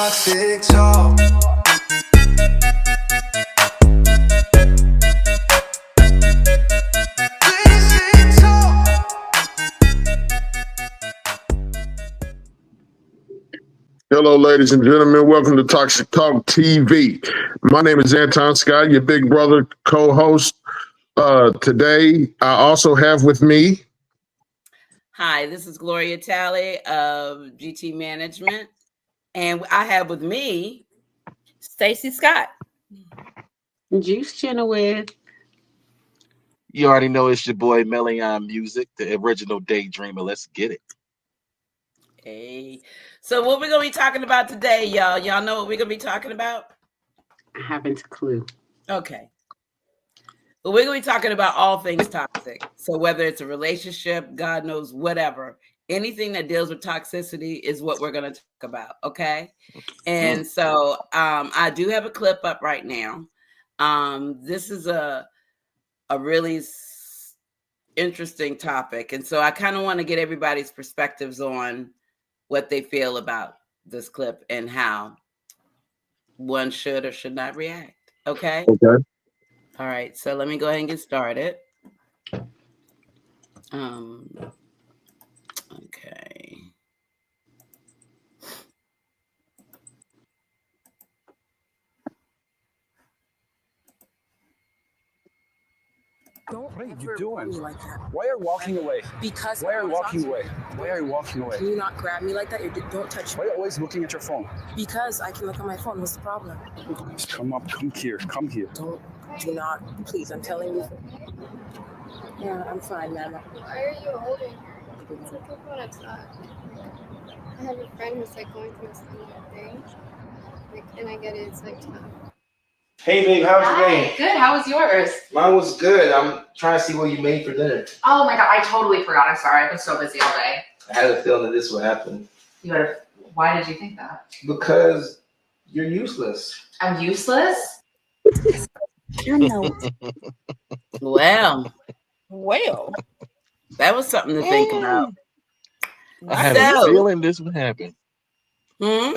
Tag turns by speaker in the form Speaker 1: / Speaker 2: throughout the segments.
Speaker 1: Toxic Talk.
Speaker 2: Hello, ladies and gentlemen. Welcome to Toxic Talk TV. My name is Anton Scott, your big brother co-host. Today, I also have with me.
Speaker 3: Hi, this is Gloria Talley of GT Management, and I have with me
Speaker 4: Stacy Scott.
Speaker 5: Juice Chenoweth.
Speaker 6: You already know it's your boy Melion Music, the original daydreamer. Let's get it.
Speaker 3: Hey, so what we're gonna be talking about today, y'all? Y'all know what we're gonna be talking about?
Speaker 5: I haven't a clue.
Speaker 3: Okay. But we're gonna be talking about all things toxic. So whether it's a relationship, God knows, whatever, anything that deals with toxicity is what we're gonna talk about. Okay. And so I do have a clip up right now. This is a really interesting topic. And so I kind of want to get everybody's perspectives on what they feel about this clip and how one should or should not react. Okay.
Speaker 2: Okay.
Speaker 3: All right. So let me go ahead and get started. Okay.
Speaker 7: What are you doing? Like why are you walking away?
Speaker 8: Because
Speaker 7: why are you walking away? Why are you walking away?
Speaker 8: Can you not grab me like that? Don't touch me.
Speaker 7: Why are you always looking at your phone?
Speaker 8: Because I can look at my phone. What's the problem?
Speaker 7: Just come up, come here.
Speaker 8: Do not, please. I'm telling you. Yeah, I'm fine, man.
Speaker 9: Why are you holding her? It's like a phone outside. I have a friend who's like going through a similar thing. Like, and I get it. It's like tough.
Speaker 10: Hey babe, how was your day?
Speaker 11: Good, how was yours?
Speaker 10: Mine was good. I'm trying to see what you made for dinner.
Speaker 11: Oh my god, I totally forgot. I'm sorry, I've been so busy all day.
Speaker 10: I had a feeling that this would happen.
Speaker 11: Why did you think that?
Speaker 10: Because you're useless.
Speaker 11: I'm useless?
Speaker 3: Well, that was something to think about.
Speaker 6: I had a feeling this would happen.
Speaker 3: So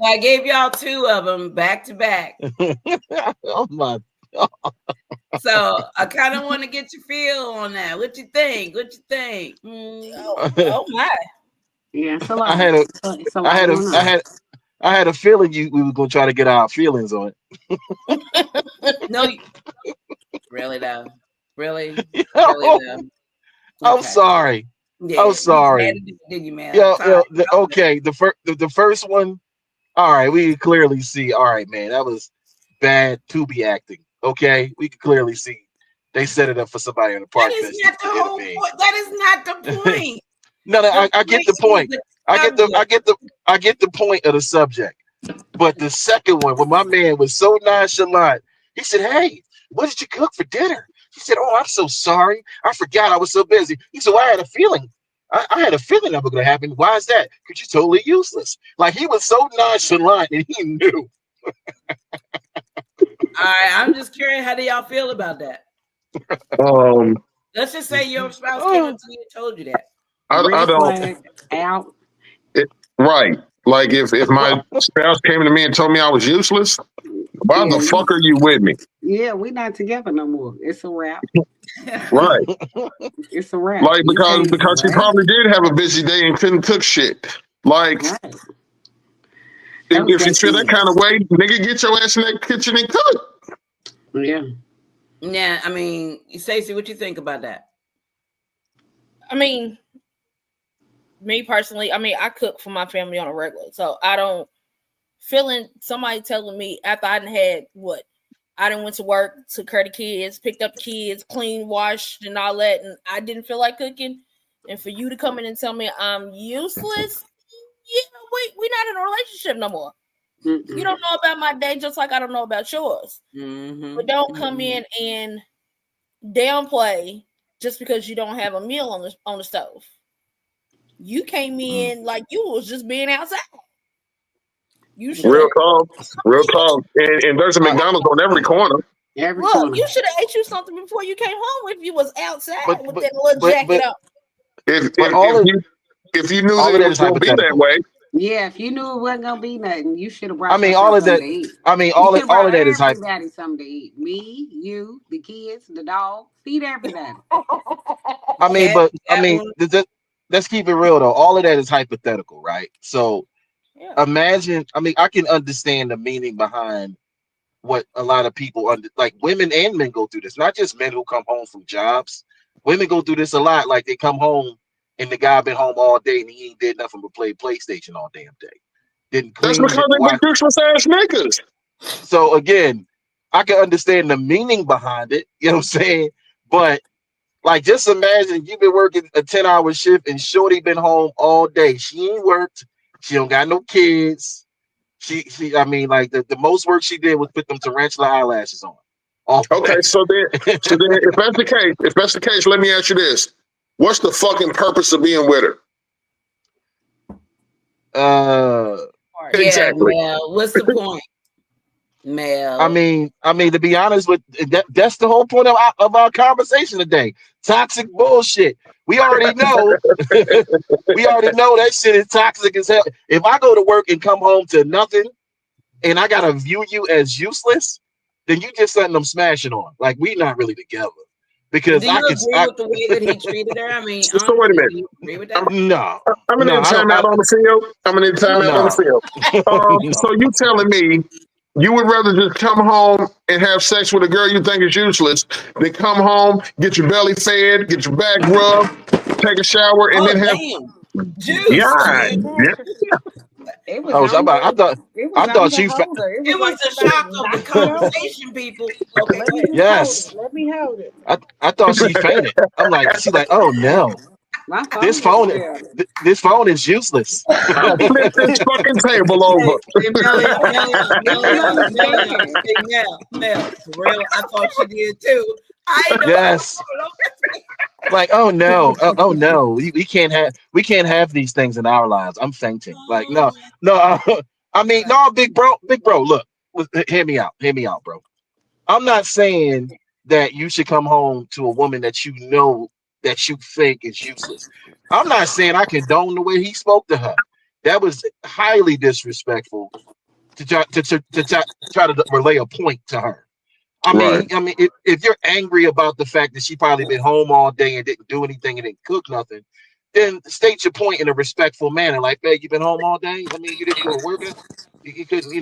Speaker 3: I gave y'all two of them back to back.
Speaker 6: Oh my God.
Speaker 3: So I kind of want to get your feel on that. What you think?
Speaker 4: Oh my.
Speaker 5: Yeah, it's a lot.
Speaker 6: I had a feeling we were gonna try to get our feelings on
Speaker 3: it. No, really though. Really though.
Speaker 6: I'm sorry.
Speaker 3: Yeah,
Speaker 6: I'm sorry.
Speaker 3: Did you, man?
Speaker 6: Okay. The first one. All right, we can clearly see. All right, man, that was bad to be acting. Okay, we can clearly see they set it up for somebody on the park.
Speaker 3: That is not the whole point. That is not the point.
Speaker 6: No, I get the point. I get the point of the subject. But the second one, when my man was so nonchalant, he said, "Hey, what did you cook for dinner?" He said, "Oh, I'm so sorry. I forgot I was so busy." He said, "Well, I had a feeling. I had a feeling that was going to happen." Why is that? Because you're totally useless. Like, he was so nonchalant and he knew.
Speaker 3: All right, I'm just curious, how do y'all feel about that? Let's just say your spouse came up to you and told you that.
Speaker 2: I don't.
Speaker 5: Out.
Speaker 2: Right. Like, if my spouse came to me and told me I was useless, why the fuck are you with me?
Speaker 5: Yeah, we're not together no more. It's a wrap.
Speaker 2: Right.
Speaker 5: It's a wrap.
Speaker 2: Like, because she probably did have a busy day and couldn't cook shit. Like,
Speaker 5: right.
Speaker 2: if you feel that kind of way, nigga, get your ass in that kitchen and cook.
Speaker 5: Yeah.
Speaker 3: Yeah, I mean, Stacy, what you think about that?
Speaker 4: I mean, me personally, I cook for my family on a regular. So I don't feeling somebody telling me after I done had I done went to work, took care of the kids, picked up the kids, cleaned, washed, and all that, and I didn't feel like cooking. And for you to come in and tell me I'm useless, we're not in a relationship no more. Mm-mm. You don't know about my day just like I don't know about yours. Mm-hmm. But don't come in and downplay just because you don't have a meal on the stove. You came in like you was just being outside. You should
Speaker 2: real talk. And there's a McDonald's on every corner.
Speaker 4: Look, you should have ate you something before you came home if you was outside with that little jacket on.
Speaker 2: If you knew that it was going to be that way,
Speaker 5: Yeah, if you knew it wasn't gonna be nothing, you should have brought.
Speaker 6: I mean, all of that.
Speaker 5: To eat.
Speaker 6: I mean,
Speaker 5: You
Speaker 6: all
Speaker 5: should
Speaker 6: of
Speaker 5: brought
Speaker 6: that is hype.
Speaker 5: everybody something to eat. Me, you, the kids, the dog. Feed everybody.
Speaker 6: I mean, let's keep it real though. All of that is hypothetical, right? So imagine. I mean, I can understand the meaning behind what a lot of people like women and men go through this. Not just men who come home from jobs. Women go through this a lot. Like they come home and the guy been home all day and he ain't did nothing but play PlayStation all damn day. Didn't
Speaker 2: That's
Speaker 6: clean.
Speaker 2: because they been useless ass niggas.
Speaker 6: So again, I can understand the meaning behind it. You know what I'm saying? But like, just imagine you've been working a 10-hour shift and Shorty been home all day. She ain't worked. She don't got no kids. She I mean, like the most work she did was put them tarantula eyelashes on.
Speaker 2: Okay, so then if that's the case, let me ask you this. What's the fucking purpose of being with her? Exactly.
Speaker 3: Mel, what's the point? Mel.
Speaker 6: I mean, to be honest with that's the whole point of our conversation today. Toxic bullshit. We already know. We already know that shit is toxic as hell. If I go to work and come home to nothing, and I gotta view you as useless, then you just letting them smashing on. Like we not really together. Because
Speaker 3: do you agree with the way that he treated her? I mean,
Speaker 2: so wait a minute.
Speaker 3: Do you agree with that?
Speaker 6: No.
Speaker 2: I'm gonna need time out on the field. I'm gonna need time out on the field. So you telling me you would rather just come home and have sex with a girl you think is useless than come home, get your belly fed, get your back rubbed, take a shower, and then have
Speaker 3: juice.
Speaker 2: Yeah.
Speaker 5: It was
Speaker 6: I thought you.
Speaker 3: It was the shock of the conversation, people. Okay.
Speaker 6: Yes.
Speaker 5: Let me hold it.
Speaker 6: I thought she fainted. I'm like, she's like, oh no. This phone is useless.
Speaker 2: I'll flip this fucking table over.
Speaker 3: Mel, for real, I thought she did too. I know.
Speaker 6: Yes. Like, oh no, oh no, we can't have these things in our lives. I'm fainting. Like, no. I mean, no, big bro. Look, hear me out, bro. I'm not saying that you should come home to a woman that you know that you think is useless. I'm not saying I condone the way he spoke to her. That was highly disrespectful to try to relay a point to her. I mean, if you're angry about the fact that she probably been home all day and didn't do anything and didn't cook nothing, then state your point in a respectful manner. Like, babe, you been home all day. I mean, you didn't go to work. You couldn't, you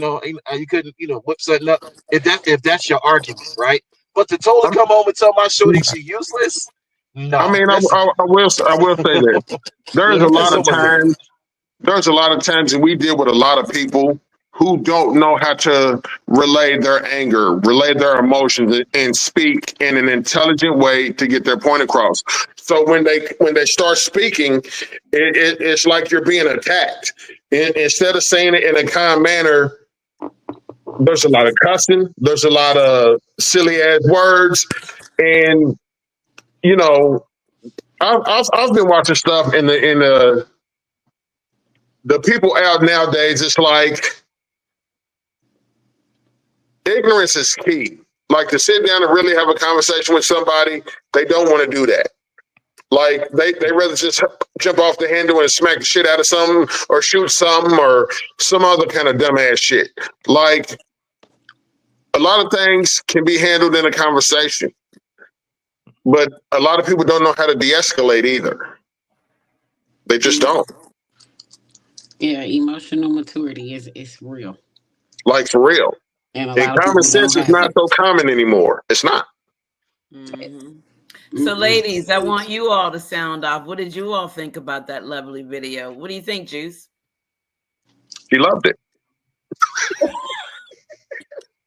Speaker 6: couldn't, whip something up. If that's your argument, right? But to totally come home and tell my shorty she useless, no.
Speaker 2: I mean, I will say that there's a lot of times. There's a lot of times that we deal with a lot of people who don't know how to relay their anger, relay their emotions, and speak in an intelligent way to get their point across. So when they start speaking, it's like you're being attacked. And instead of saying it in a kind manner, there's a lot of cussing, there's a lot of silly ass words, and I've been watching stuff in the people out nowadays. It's like ignorance is key. Like to sit down and really have a conversation with somebody, they don't want to do that. Like they rather just jump off the handle and smack the shit out of something or shoot something or some other kind of dumbass shit. Like a lot of things can be handled in a conversation, but a lot of people don't know how to de-escalate either. They just don't.
Speaker 5: Yeah, emotional maturity is real.
Speaker 2: Like for real.
Speaker 5: And
Speaker 2: common sense is not so common anymore. It's not.
Speaker 3: Mm-hmm. So, ladies, I want you all to sound off. What did you all think about that lovely video? What do you think, Juice?
Speaker 2: She loved it.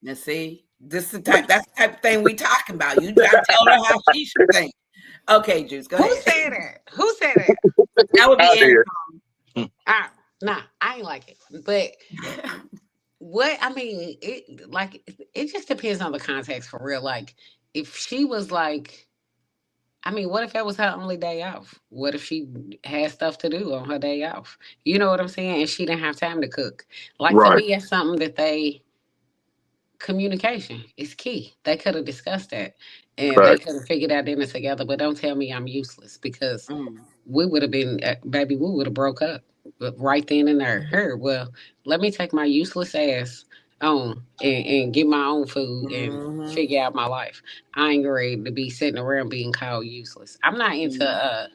Speaker 3: Now, see, that's the type of thing we talking about. You try to tell her how she should think. Okay, Juice, go ahead.
Speaker 5: Who said that?
Speaker 3: That would be
Speaker 5: Anton. Nah, I ain't like it. But what I mean, it just depends on the context for real. Like, if she was like, I mean, what if that was her only day off? What if she had stuff to do on her day off? You know what I'm saying? And she didn't have time to cook. Like, to me, it's something that communication is key. They could have discussed that and they could have figured out dinner together. But don't tell me I'm useless, because we would have been, baby, we would have broke up. right then and there. Her, well, let me take my useless ass on and get my own food and figure out my life. I ain't ready to be sitting around being called useless. I'm not into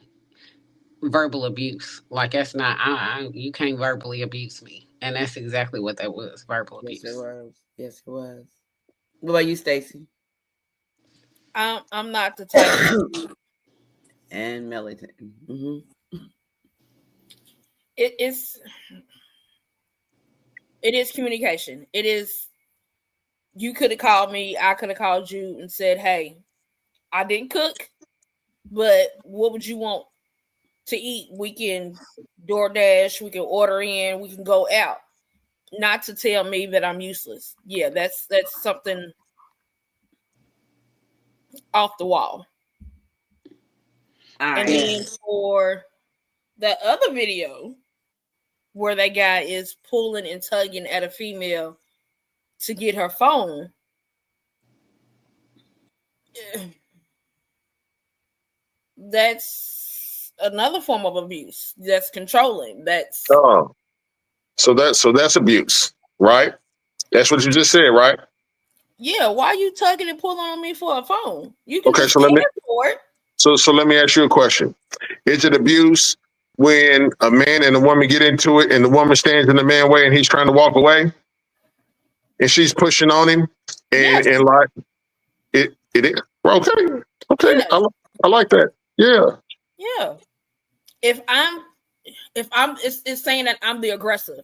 Speaker 5: verbal abuse. Like that's not. You can't verbally abuse me, and that's exactly what that was. Verbal abuse.
Speaker 3: Yes, it was. Yes, it was. What about you, Stacy?
Speaker 4: I'm not the type.
Speaker 3: And Melion.
Speaker 4: It is communication. It is. You could have called me. I could have called you and said, "Hey, I didn't cook, but what would you want to eat? We can DoorDash. We can order in. We can go out." Not to tell me that I'm useless. Yeah, that's something off the wall.
Speaker 3: All right.
Speaker 4: And then for the other video where that guy is pulling and tugging at a female to get her phone, that's another form of abuse. That's controlling. That's
Speaker 2: so that's abuse, right? That's what you just said, right?
Speaker 4: yeah. Why are you tugging and pulling on me for a phone? You can
Speaker 2: Okay,
Speaker 4: just
Speaker 2: so let me
Speaker 4: for it.
Speaker 2: so let me ask you a question. Is it abuse when a man and a woman get into it and the woman stands in the man's way and he's trying to walk away and she's pushing on him and like it is okay.
Speaker 4: Yes.
Speaker 2: I like that. Yeah.
Speaker 4: Yeah. If I'm it's saying that I'm the aggressor.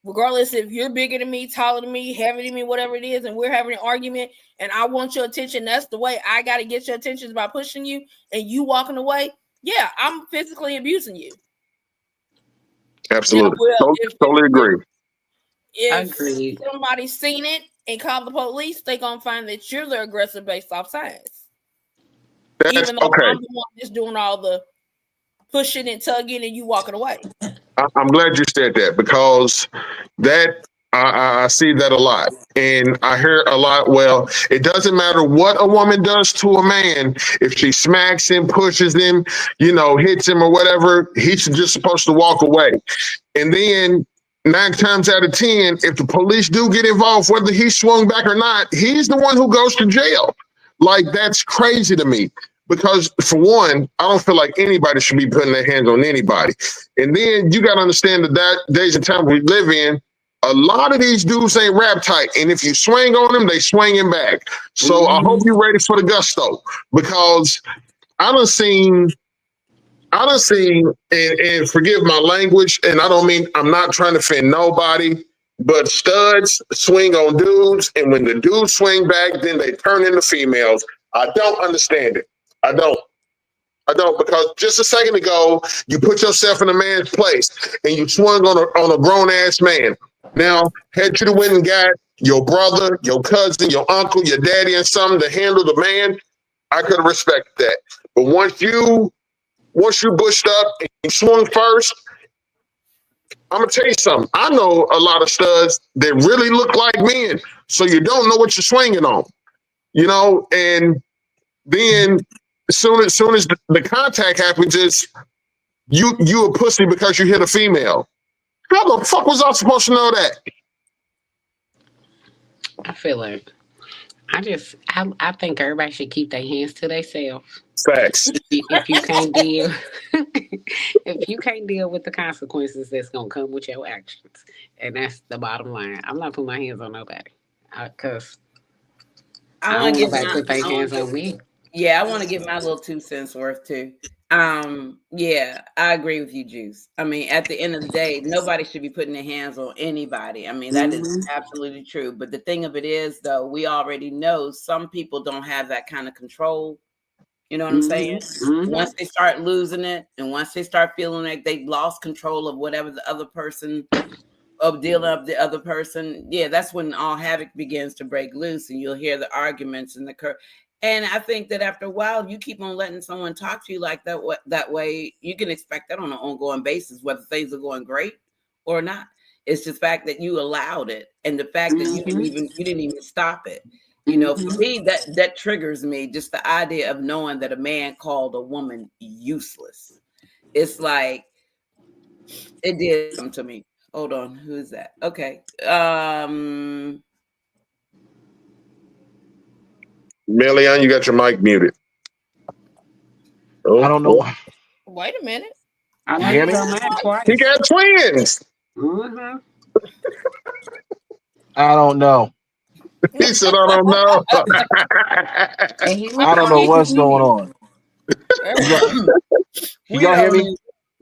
Speaker 4: Regardless if you're bigger than me, taller than me, heavier than me, whatever it is, and we're having an argument and I want your attention, that's the way I got to get your attention is by pushing you and you walking away. Yeah, I'm physically abusing you.
Speaker 2: Absolutely.
Speaker 4: Now, well,
Speaker 2: totally agree.
Speaker 4: If somebody's seen it and called the police, they're going to find that you're the aggressor based off science. Even though I'm the one that's doing all the pushing and tugging and you walking away.
Speaker 2: I'm glad you said that because that I see that a lot. And I hear a lot, well, it doesn't matter what a woman does to a man. If she smacks him, pushes him, hits him or whatever, he's just supposed to walk away. And then 9 times out of 10, if the police do get involved, whether he swung back or not, he's the one who goes to jail. Like, that's crazy to me. Because for one, I don't feel like anybody should be putting their hands on anybody. And then you got to understand that days and time we live in, a lot of these dudes ain't rap tight. And if you swing on them, they swinging back. So I hope you're ready for the gusto because I done seen, and forgive my language, and I'm not trying to offend nobody, but studs swing on dudes. And when the dudes swing back, then they turn into females. I don't understand it. I don't because just a second ago, you put yourself in a man's place and you swung on a grown ass man. Now, had you went and got your brother, your cousin, your uncle, your daddy, and something to handle the man, I could respect that. But once you bushed up and you swung first, I'm gonna tell you something. I know a lot of studs that really look like men, so you don't know what you're swinging on, and then. As soon as the contact happens, is you a pussy because you hit a female. How the fuck was I supposed to know that?
Speaker 5: I feel like I think everybody should keep their hands to themselves.
Speaker 2: Facts.
Speaker 5: If you can't deal, if you can't deal with the consequences that's gonna come with your actions, and that's the bottom line. I'm not putting my hands on nobody because I don't want nobody to put their hands on me.
Speaker 3: Yeah, I want to give my little 2 cents worth too. Yeah, I agree with you, Juice. I mean, at the end of the day, nobody should be putting their hands on anybody. I mean, that is absolutely true. But the thing of it is, though, we already know some people don't have that kind of control. You know what I'm saying? Once they start losing it, and once they start feeling like they've lost control of whatever the other person, of dealing up the other person, yeah, that's when all havoc begins to break loose, and you'll hear the arguments and the And I think that after a while, you keep on letting someone talk to you like that way, you can expect that on an ongoing basis, whether things are going great or not. It's just the fact that you allowed it, and the fact that you didn't even stop it. For me, that triggers me. Just the idea of knowing that a man called a woman useless. It's like, It did come to me. Hold on. Who is that? Okay.
Speaker 2: Melion, you got your mic muted.
Speaker 6: I don't know.
Speaker 4: Wait a minute.
Speaker 5: I know
Speaker 6: You hear
Speaker 5: you
Speaker 6: me?
Speaker 5: done that twice.
Speaker 2: He got twins.
Speaker 5: Mm-hmm.
Speaker 6: I don't know.
Speaker 2: He said, I don't know.
Speaker 5: And he
Speaker 6: I don't know what's going on.
Speaker 3: We
Speaker 6: Y'all hear
Speaker 3: don't
Speaker 6: me?
Speaker 3: know.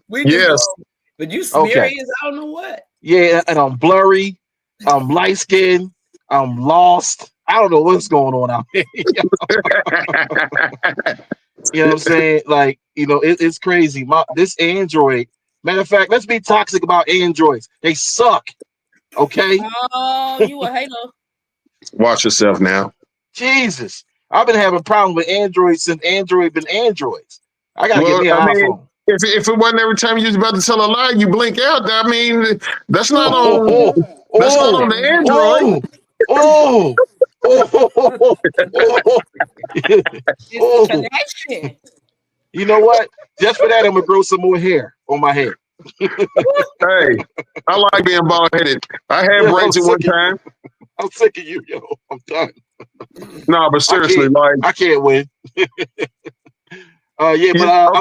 Speaker 3: We can
Speaker 2: Yes.
Speaker 3: go. But you
Speaker 6: Okay.
Speaker 3: smeary as I don't know what.
Speaker 6: Yeah, and I'm blurry. I'm light skinned. I'm lost. I don't know what's going on out here. You know what I'm saying? Like, you know, it's crazy. This Android. Matter of fact, let's be toxic about Androids. They suck. Okay.
Speaker 4: Oh, you a hater.
Speaker 2: Watch yourself now.
Speaker 6: Jesus. I've been having problems with Androids since Android been Androids. I gotta get
Speaker 2: Well,
Speaker 6: me an
Speaker 2: I mean,
Speaker 6: iPhone.
Speaker 2: if it wasn't every time you was about to tell a lie, you blink out. I mean, that's not
Speaker 6: Oh,
Speaker 2: on. That's not on the Android.
Speaker 4: It's the connection.
Speaker 6: You know what? Just for that, I'm gonna grow some more hair on my head.
Speaker 2: Hey, I like being bald headed. I had braids at one time.
Speaker 6: I'm sick of you, yo. I'm done.
Speaker 2: No, but seriously,
Speaker 6: I can't win. I'm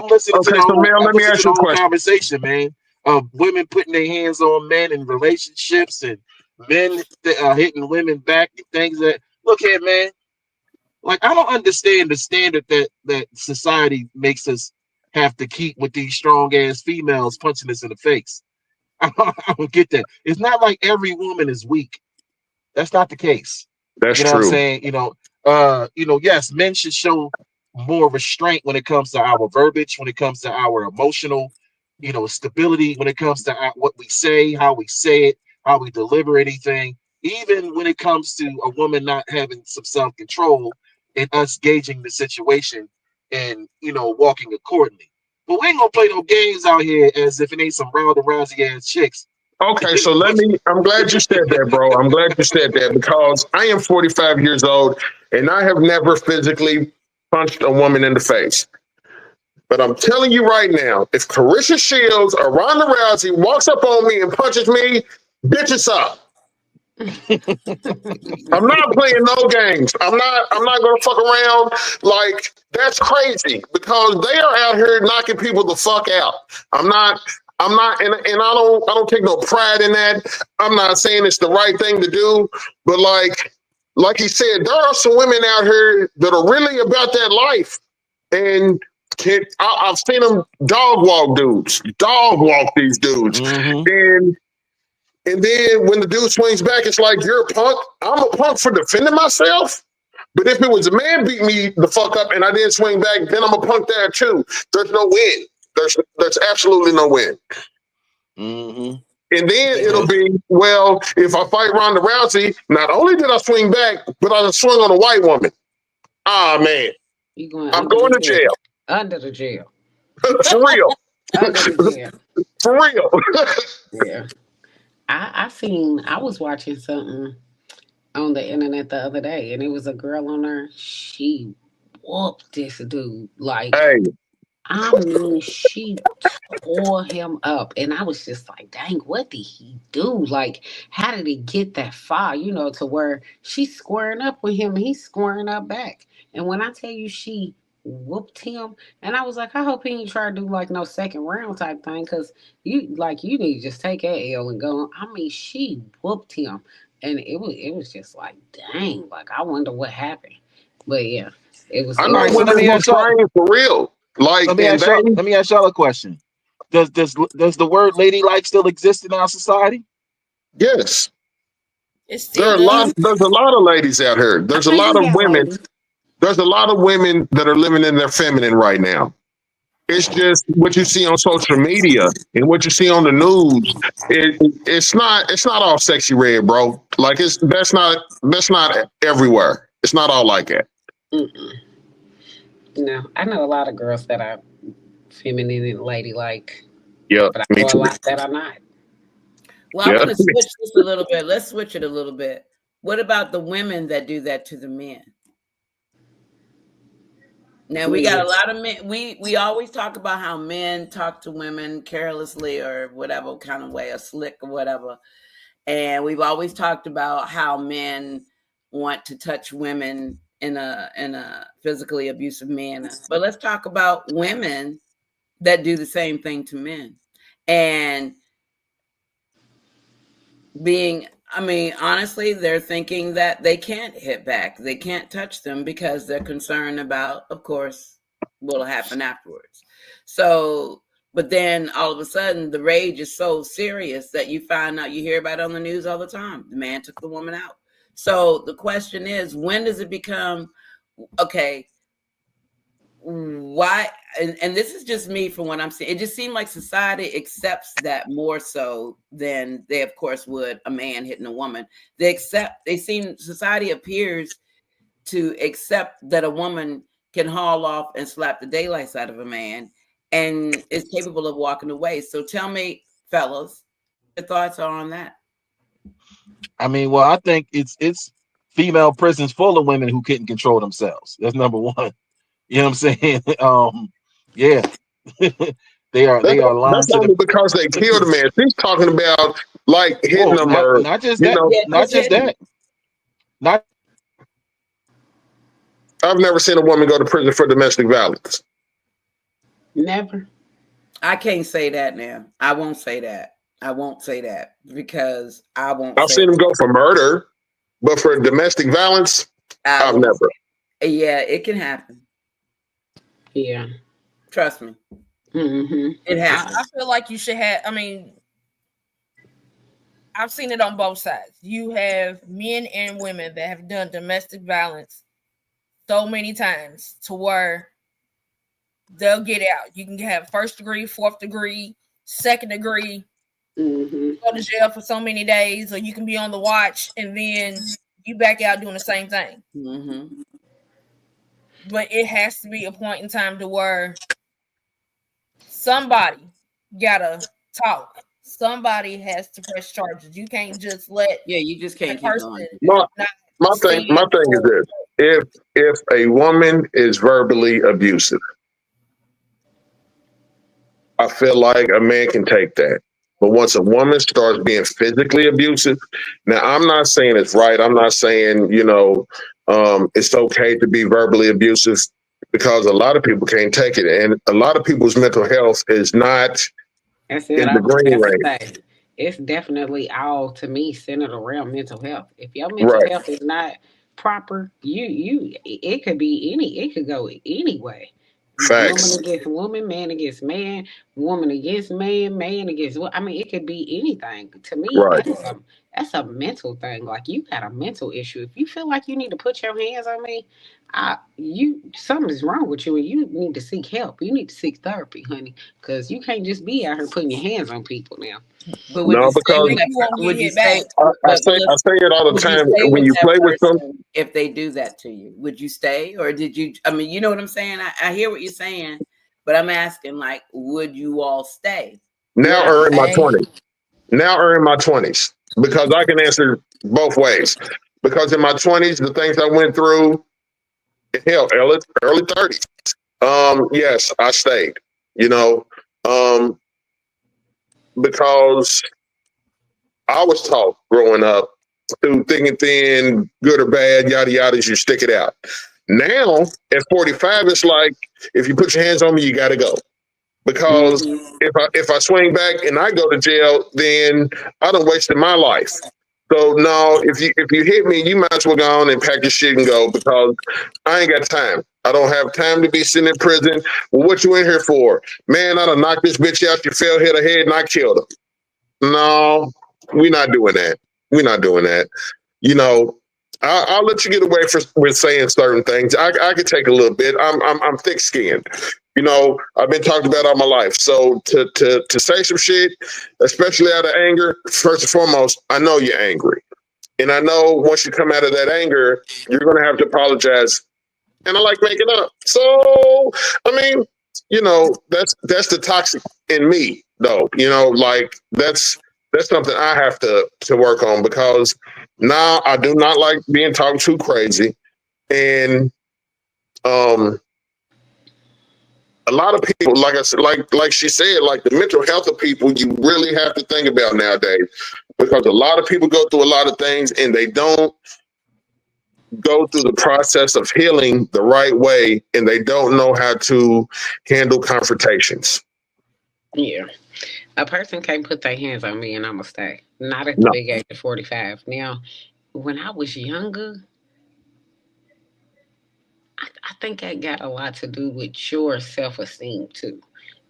Speaker 6: listening to
Speaker 2: okay, so Mel, let me ask you a
Speaker 6: whole
Speaker 2: question.
Speaker 6: conversation, man. Of women putting their hands on men in relationships and men hitting women back and things that. Look here, man. Like, I don't understand the standard that society makes us have to keep with these strong ass females punching us in the face. I don't get that. It's not like every woman is weak. That's not the case.
Speaker 2: That's
Speaker 6: You know what I'm
Speaker 2: true.
Speaker 6: saying? Yes, men should show more restraint when it comes to our verbiage, when it comes to our emotional, stability, when it comes to what we say, how we say it, how we deliver anything, even when it comes to a woman not having some self-control and us gauging the situation and, walking accordingly. But we ain't gonna play no games out here as if it ain't some Ronda Rousey ass chicks.
Speaker 2: Okay, so I'm glad you said that, bro. I'm glad you said that because I am 45 years old and I have never physically punched a woman in the face. But I'm telling you right now, if Carissa Shields or Ronda Rousey walks up on me and punches me, bitch, it's up. I'm not playing no games. I'm not gonna fuck around. Like, that's crazy because they are out here knocking people the fuck out. I'm not, and I don't take no pride in that. I'm not saying it's the right thing to do, but like he said, there are some women out here that are really about that life. And I've seen them dog walk these dudes.
Speaker 6: Mm-hmm.
Speaker 2: And then when the dude swings back, it's like, you're a punk. I'm a punk for defending myself. But if it was a man beat me the fuck up and I didn't swing back, then I'm a punk there too. There's no win. There's absolutely no win.
Speaker 6: Mm-hmm.
Speaker 2: And then it'll be, well, if I fight Ronda Rousey, not only did I swing back, but I swung on a white woman. Ah, man. I'm going to jail.
Speaker 5: Under the jail.
Speaker 2: For real.
Speaker 5: Under the jail.
Speaker 2: For real.
Speaker 5: Yeah. I was watching something on the internet the other day, and it was a girl on there. She whooped this dude. Like,
Speaker 2: hey.
Speaker 5: I mean, she tore him up. And I was just like, dang, what did he do? Like, how did he get that far, to where she's squaring up with him and he's squaring up back. And when I tell you she whooped him, and I was like, I hope he ain't try to do like no second round type thing, because you need to just take that L and go. I mean, she whooped him. And it was just like, dang, like I wonder what happened. But yeah, it was.
Speaker 2: I know women who train for real. Like,
Speaker 6: let me ask y'all a question. Does the word ladylike still exist in our society?
Speaker 2: Yes.
Speaker 4: There's
Speaker 2: a lot of ladies out here. There's a lot of women. There's a lot of women that are living in their feminine right now. It's just what you see on social media and what you see on the news. It's not all sexy red, bro. Like, that's not everywhere. It's not all like that.
Speaker 5: Mm-mm. No, I know a lot of girls that are feminine and ladylike.
Speaker 2: Yeah,
Speaker 5: but I know a lot that are not.
Speaker 3: Well, I want to switch this a little bit. Let's switch it a little bit. What about the women that do that to the men? Now we got a lot of men. We always talk about how men talk to women carelessly or whatever kind of way, or slick or whatever. And we've always talked about how men want to touch women in a physically abusive manner. But let's talk about women that do the same thing to men. And honestly, they're thinking that they can't hit back. They can't touch them because they're concerned about, of course, what'll happen afterwards. So, but then all of a sudden, the rage is so serious that you find out, you hear about it on the news all the time. The man took the woman out. So the question is, when does it become, okay, why? And this is just me from what I'm seeing. It just seemed like society accepts that more so than they, of course, would a man hitting a woman. Society appears to accept that a woman can haul off and slap the daylights out of a man and is capable of walking away. So tell me, fellas, your thoughts are on that.
Speaker 6: I mean, well, I think it's female prisons full of women who couldn't control themselves. That's number one. You know what I'm saying? Yeah. they are lying
Speaker 2: That's
Speaker 6: to
Speaker 2: only
Speaker 6: the
Speaker 2: because they killed a man. She's talking about like hitting them, or
Speaker 6: not just that. Not just that. Not.
Speaker 2: I've never seen a woman go to prison for domestic violence.
Speaker 5: Never.
Speaker 3: I can't say that now. I won't say that. Because I won't.
Speaker 2: I've seen them go for murder, but for domestic violence, I've never.
Speaker 3: Yeah, it can happen.
Speaker 5: Yeah.
Speaker 3: Trust me.
Speaker 5: Mm-hmm.
Speaker 3: It happens.
Speaker 4: I feel like you should have, I've seen it on both sides. You have men and women that have done domestic violence so many times to where they'll get out. You can have 1st degree, 4th degree, 2nd degree, go to jail for so many days, or you can be on the watch and then you back out doing the same thing.
Speaker 3: Mm-hmm.
Speaker 4: But it has to be a point in time to where somebody gotta talk. Somebody has to press charges. You can't just let
Speaker 3: you just can't keep going.
Speaker 2: My thing is this: if a woman is verbally abusive, I feel like a man can take that. But once a woman starts being physically abusive, now I'm not saying it's right. I'm not saying, it's okay to be verbally abusive, because a lot of people can't take it. And a lot of people's mental health is not in the green range.
Speaker 5: It's definitely all, to me, centered around mental health. If your mental health is not proper, it could go any way.
Speaker 2: Facts.
Speaker 5: Woman against woman, man against man, woman against man, man against what? It could be anything. To me, that's a mental thing. Like, you got a mental issue. If you feel like you need to put your hands on me, something's wrong with you, and you need to seek help. You need to seek therapy, honey, because you can't just be out here putting your hands on people now.
Speaker 3: But would you say
Speaker 2: I say it all the time. When you play with them,
Speaker 3: if they do that to you, would you stay, or did you? You know what I'm saying? I hear what you're saying, but I'm asking, like, would you all stay?
Speaker 2: Now are in my 20s, because I can answer both ways. Because in my 20s, the things I went through, hell, early 30s. Yes, I stayed. Because I was taught growing up, through thick and thin, good or bad, yada yada, you stick it out. Now at 45, it's like, if you put your hands on me, you got to go. Because if I swing back and I go to jail, then I done wasted my life. So no, if you hit me, you might as well go on and pack your shit and go, because I ain't got time. I don't have time to be sitting in prison. Well, what you in here for? Man, I done knocked this bitch out. You fell, hit her head, and I killed her. No, we're not doing that. We're not doing that. I'll let you get away with saying certain things. I could take a little bit. I'm thick skinned. I've been talked about all my life. So to say some shit, especially out of anger, first and foremost, I know you're angry. And I know once you come out of that anger, you're going to have to apologize. And I like making up. So, that's the toxic in me, though. That's something I have to work on, because now I do not like being talked to crazy. And a lot of people, like I said, like she said, like the mental health of people, you really have to think about nowadays, because a lot of people go through a lot of things and they don't go through the process of healing the right way, and they don't know how to handle confrontations.
Speaker 5: Yeah. A person can't put their hands on me and I'm going to stay. Not at the
Speaker 2: No.
Speaker 5: big age of 45. Now, when I was younger, I think that got a lot to do with your self esteem too.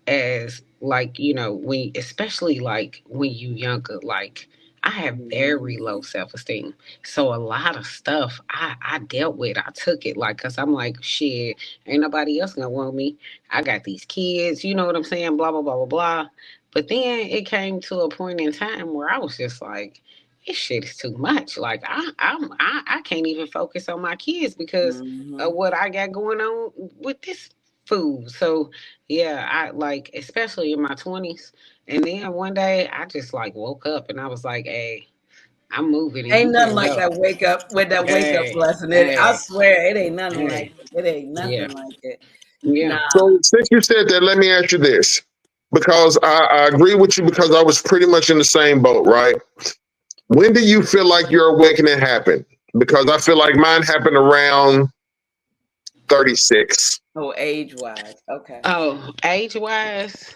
Speaker 5: As like, when especially like when you younger, like I have very low self esteem. So a lot of stuff I dealt with, I took it like, cause I'm like, shit, ain't nobody else gonna want me. I got these kids, you know what I'm saying? Blah blah blah blah blah. But then it came to a point in time where I was just like, this shit is too much. Like I can't even focus on my kids because of what I got going on with this food. So yeah, I like, especially in my 20s. And then one day I just like woke up and I was like, hey, I'm moving and
Speaker 3: Ain't
Speaker 5: you
Speaker 3: nothing
Speaker 5: can
Speaker 3: like
Speaker 5: go.
Speaker 3: that wake up with that wake up
Speaker 5: Hey,
Speaker 3: lesson. I
Speaker 5: hey,
Speaker 3: swear it ain't nothing like
Speaker 5: hey.
Speaker 3: it. It ain't
Speaker 5: Yeah.
Speaker 3: nothing like it.
Speaker 5: Yeah.
Speaker 3: Nah.
Speaker 2: So since you said that, let me ask you this, because I agree with you, because I was pretty much in the same boat, right? When do you feel like your awakening happened? Because I feel like mine happened around 36.
Speaker 3: Oh, age wise. Okay.
Speaker 5: Oh, age wise,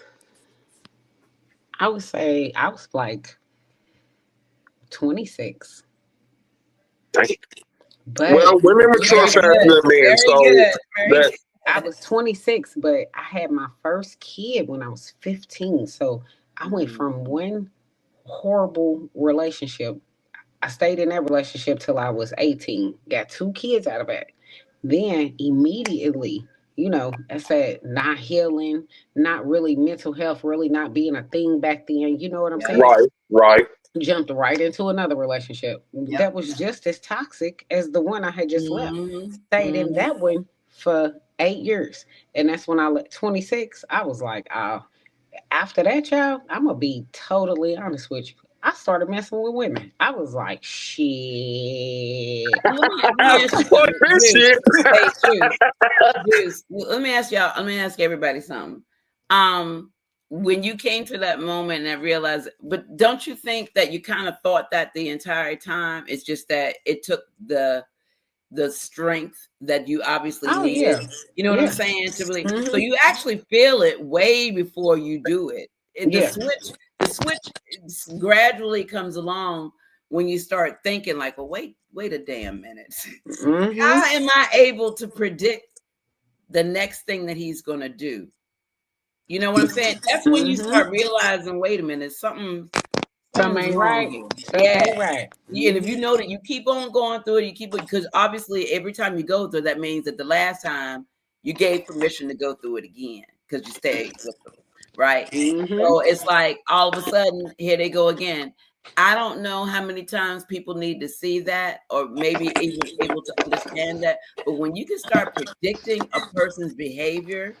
Speaker 5: I would say I was like 26.
Speaker 2: Dang.
Speaker 5: But
Speaker 2: Well, women mature
Speaker 3: Very
Speaker 2: faster
Speaker 3: good.
Speaker 2: than men,
Speaker 3: Very
Speaker 2: so
Speaker 3: good. Very
Speaker 2: that
Speaker 5: I
Speaker 3: good.
Speaker 5: was 26, but I had my first kid when I was 15. So I went from one horrible relationship. I stayed in that relationship till I was 18. Got two kids out of it. Then immediately, I said not healing, not really mental health, really not being a thing back then. You know what I'm
Speaker 3: Yep.
Speaker 5: saying?
Speaker 2: right, right.
Speaker 5: Jumped right into another relationship that
Speaker 3: Yep.
Speaker 5: was just as toxic as the one I had just left.
Speaker 3: Mm-hmm.
Speaker 5: Stayed in
Speaker 3: Mm-hmm.
Speaker 5: that one for 8 years. And that's when I let 26, I was like, oh, after that, child, I'm gonna be totally honest with you. I started messing with women. I was like, shit.
Speaker 3: Let me ask you
Speaker 2: Fuck
Speaker 3: something.
Speaker 2: this
Speaker 3: Juice.
Speaker 2: shit.
Speaker 3: Hey, Juice. Juice. Let me ask y'all. Let me ask everybody something. Um, when you came to that moment and I realized, but don't you think that you kind of thought that the entire time? It's just that it took the strength that you obviously
Speaker 5: Oh
Speaker 3: needed.
Speaker 5: yeah.
Speaker 3: You know what I'm
Speaker 5: Yeah.
Speaker 3: saying? To really, so
Speaker 5: Hmm.
Speaker 3: you actually feel it way before you do it.
Speaker 5: Yeah.
Speaker 3: The switch gradually comes along when you start thinking like, well, wait a damn minute.
Speaker 5: Hmm.
Speaker 3: How am I able to predict the next thing that he's going to do? You know what I'm saying? That's when you
Speaker 5: Hmm.
Speaker 3: start realizing, wait a minute,
Speaker 5: Something
Speaker 3: something's
Speaker 5: ain't
Speaker 3: wrong
Speaker 5: right.
Speaker 3: here.
Speaker 5: Something
Speaker 3: Yeah.
Speaker 5: ain't right.
Speaker 3: And if you know that you keep on going through it, you keep it, because obviously every time you go through, that means that the last time you gave permission to go through it again because you stayed with them, right?
Speaker 5: Hmm.
Speaker 3: So it's like all of a sudden, here they go again. I don't know how many times people need to see that or maybe even able to understand that. But when you can start predicting a person's behavior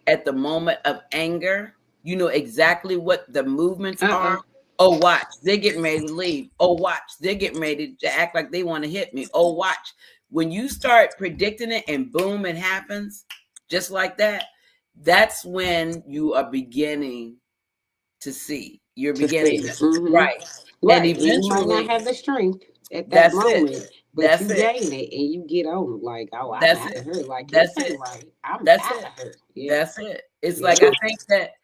Speaker 3: at the moment of anger, you know exactly what the movements are.
Speaker 5: Uh-oh.
Speaker 3: Oh, watch, they're getting ready to leave. Oh, watch, they're getting ready to act like they want to hit me. Oh, watch. When you start predicting it and boom, it happens just like that, that's when you are beginning to see. You're
Speaker 5: To
Speaker 3: beginning
Speaker 5: see.
Speaker 3: to,
Speaker 5: Hmm.
Speaker 3: right. And
Speaker 5: Right. And you might not
Speaker 3: eventually,
Speaker 5: have the strength at that
Speaker 3: that's it.
Speaker 5: moment, but you
Speaker 3: That's it.
Speaker 5: gain it and you get on like, oh, I'm
Speaker 3: That's
Speaker 5: out
Speaker 3: it.
Speaker 5: of here. Like this
Speaker 3: That's
Speaker 5: ain't
Speaker 3: it.
Speaker 5: right. I'm
Speaker 3: That's
Speaker 5: out
Speaker 3: it.
Speaker 5: of here. Yeah.
Speaker 3: That's it. It's
Speaker 5: Yeah.
Speaker 3: like I think that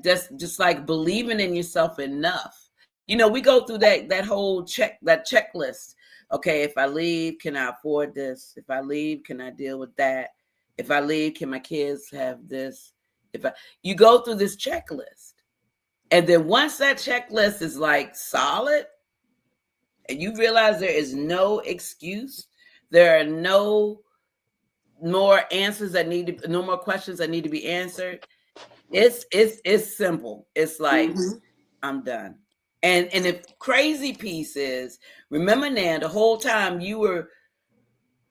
Speaker 3: just like believing in yourself enough. You know, we go through that whole checklist. Okay, if I leave, can I afford this? If I leave, can I deal with that? If I leave, can my kids have this? If I You go through this checklist. And then once that checklist is like solid and you realize there is no excuse, there are no more answers that no more questions that need to be answered. It's simple. It's like
Speaker 5: Hmm.
Speaker 3: I'm done. And the crazy piece is, remember now, the whole time you were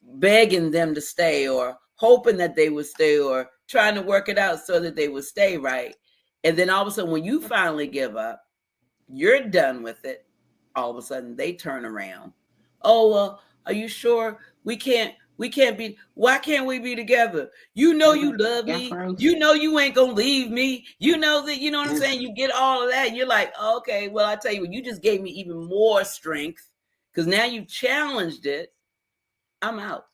Speaker 3: begging them to stay or hoping that they would stay or trying to work it out so that they would stay, right? And then all of a sudden, when you finally give up, you're done with it. All of a sudden, they turn around. Oh, well, are you sure we We can't be. Why can't we be together? You know you love me. You know you ain't gonna leave me. You know that. You know what I'm saying? You get all of that. You're like, okay, well, I tell you what, you just gave me even more strength because now you challenged it. I'm out.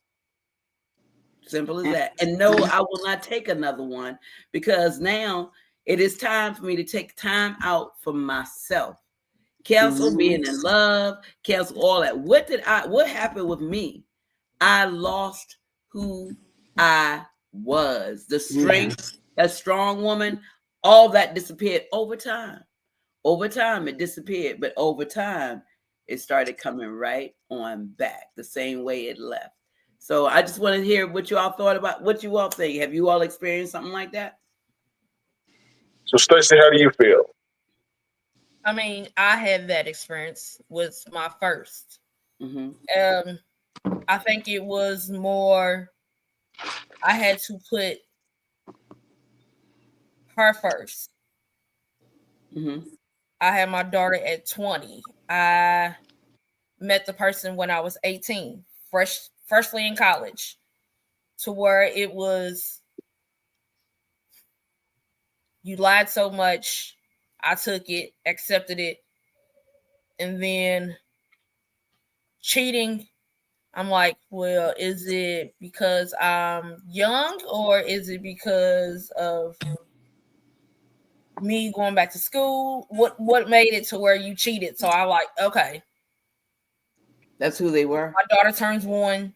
Speaker 3: Simple as that. And no, I will not take another one because now it is time for me to take time out for myself. Cancel being in love, cancel all that. What happened with me? I lost who I was. The strength, that strong woman, all that disappeared over time. Over time, it disappeared, but over time, it started coming right on back the same way it left. So I just want to hear what you all thought about, what you all think. Have you all experienced something like that?
Speaker 2: So, Stacy, how do you feel?
Speaker 4: I mean, I had that experience with my first. I think it was more, I had to put her first. I had my daughter at 20. I met the person when I was 18, freshly in college, to where it was, you lied so much, I took it, accepted it, and then cheating, I'm like, well, is it because I'm young or is it because of me going back to school? What made it to where you cheated? So I like, okay.
Speaker 3: That's who they were.
Speaker 4: My daughter turns 1.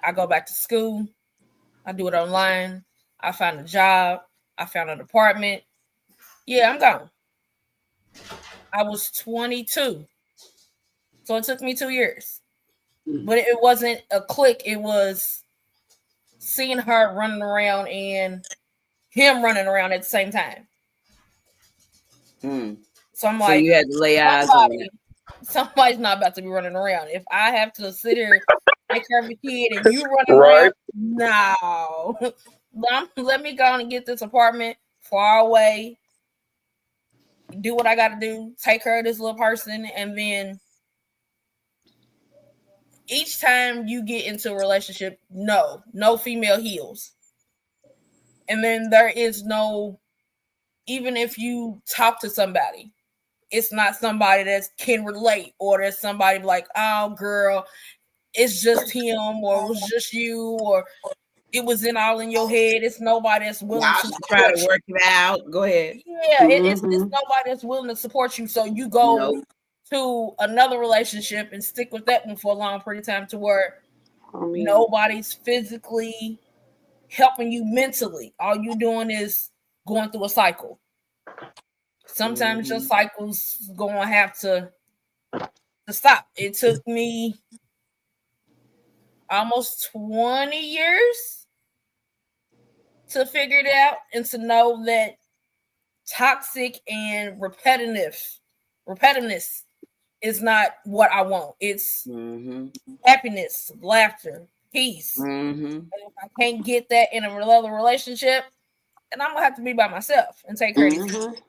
Speaker 4: I go back to school. I do it online. I found a job. I found an apartment. Yeah, I'm gone. I was 22. So it took me 2 years. But it wasn't a click. It was seeing her running around and him running around at the same time. So I'm like,
Speaker 3: you had to lay eyes on it.
Speaker 4: Somebody's not about to be running around. If I have to sit here, take care of the kid, and you running around, no. Let me go on and get this apartment far away. Do what I got to do. Take care of this little person, and then each time you get into a relationship, no female heals. And then there is no, even if you talk to somebody, it's not somebody that can relate, or there's somebody like, oh girl, it's just him, or it was just you, or it was all in your head. It's nobody that's willing to
Speaker 3: try to work it out. Go ahead.
Speaker 4: Yeah, it's nobody that's willing to support you. So you go to another relationship and stick with that one for a long period of time to where nobody's physically helping you mentally. All you doing is going through a cycle. Sometimes your cycle's gonna have to stop. It took me almost 20 years to figure it out and to know that toxic and repetitiveness is not what I want. It's happiness, laughter, peace. And if I can't get that in another relationship, then I'm gonna have to be by myself and take care of it.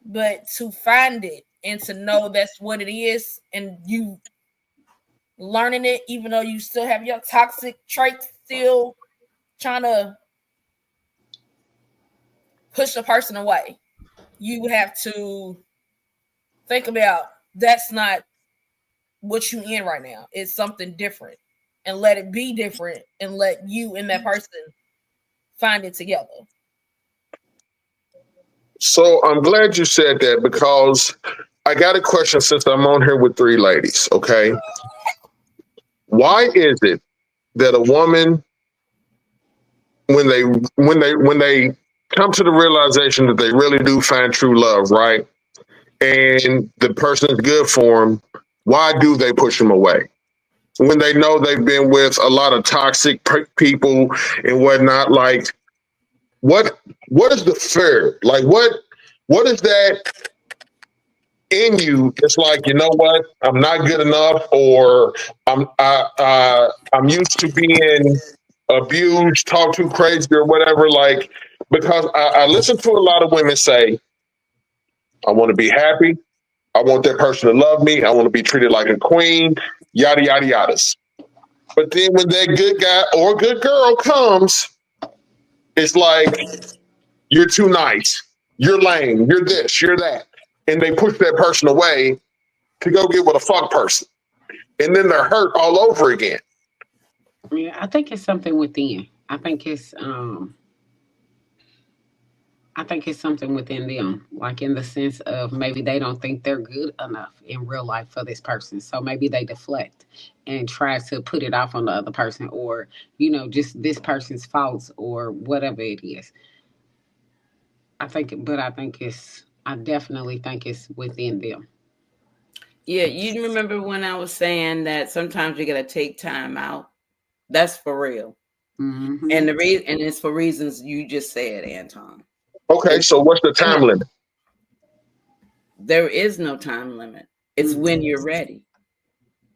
Speaker 4: But to find it and to know that's what it is, and you learning it, even though you still have your toxic traits, still trying to push the person away, you have to think about that's not what you in right now. It's something different, and let it be different, and let you and that person find it together.
Speaker 2: So I'm glad you said that, because I got a question since I'm on here with 3 ladies. Okay. Why is it that a woman, when they come to the realization that they really do find true love, right, and the person is good for them, why do they push them away? When they know they've been with a lot of toxic people and whatnot, like, what is the fear? Like, what is that in you? It's like, you know what? I'm not good enough, or I'm used to being abused, talked to crazy, or whatever. Like, because I listen to a lot of women say, I want to be happy. I want that person to love me. I want to be treated like a queen. Yada yada yadas. But then when that good guy or good girl comes, it's like, you're too nice. You're lame. You're this. You're that. And they push that person away to go get with a fuck person. And then they're hurt all over again.
Speaker 5: Yeah, I think it's something within. I think it's something within them, like in the sense of maybe they don't think they're good enough in real life for this person. So maybe they deflect and try to put it off on the other person, or, just this person's faults or whatever it is. I definitely think it's within them.
Speaker 3: Yeah, you remember when I was saying that sometimes you got to take time out? That's for real.
Speaker 5: Mm-hmm.
Speaker 3: And it's for reasons you just said, Anton.
Speaker 2: Okay, so what's the time limit?
Speaker 3: There is no time limit. It's when you're ready.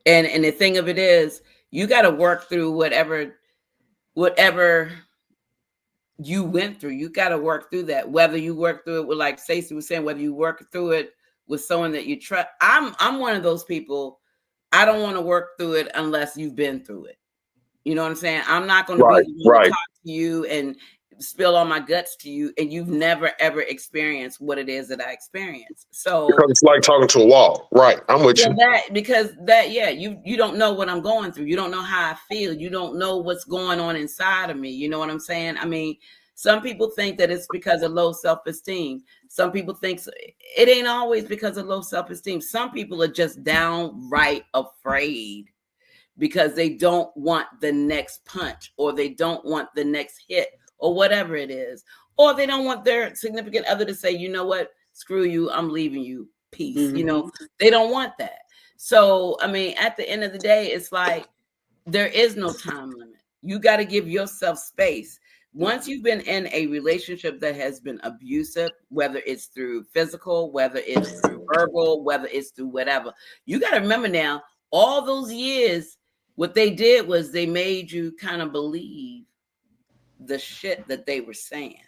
Speaker 3: And the thing of it is, you got to work through whatever you went through. You got to work through that. Whether you work through it with, like Stacy was saying, whether you work through it with someone that you trust. I'm one of those people. I don't want to work through it unless you've been through it. You know what I'm saying? I'm not going to be the one to talk to you and spill all my guts to you, and you've never ever experienced what it is that I experienced. So
Speaker 2: because it's like talking to a wall, right? I'm with you.
Speaker 3: You don't know what I'm going through. You don't know how I feel. You don't know what's going on inside of me. You know what I'm saying? I mean, some people think that it's because of low self-esteem. Some people think it ain't always because of low self-esteem. Some people are just downright afraid because they don't want the next punch, or they don't want the next hit, or whatever it is. Or they don't want their significant other to say, you know what, screw you, I'm leaving you, peace.
Speaker 5: Mm-hmm.
Speaker 3: They don't want that. So, I mean, at the end of the day, it's like, there is no time limit. You got to give yourself space. Once you've been in a relationship that has been abusive, whether it's through physical, whether it's through verbal, whether it's through whatever, you got to remember now, all those years, what they did was they made you kind of believe the shit that they were saying.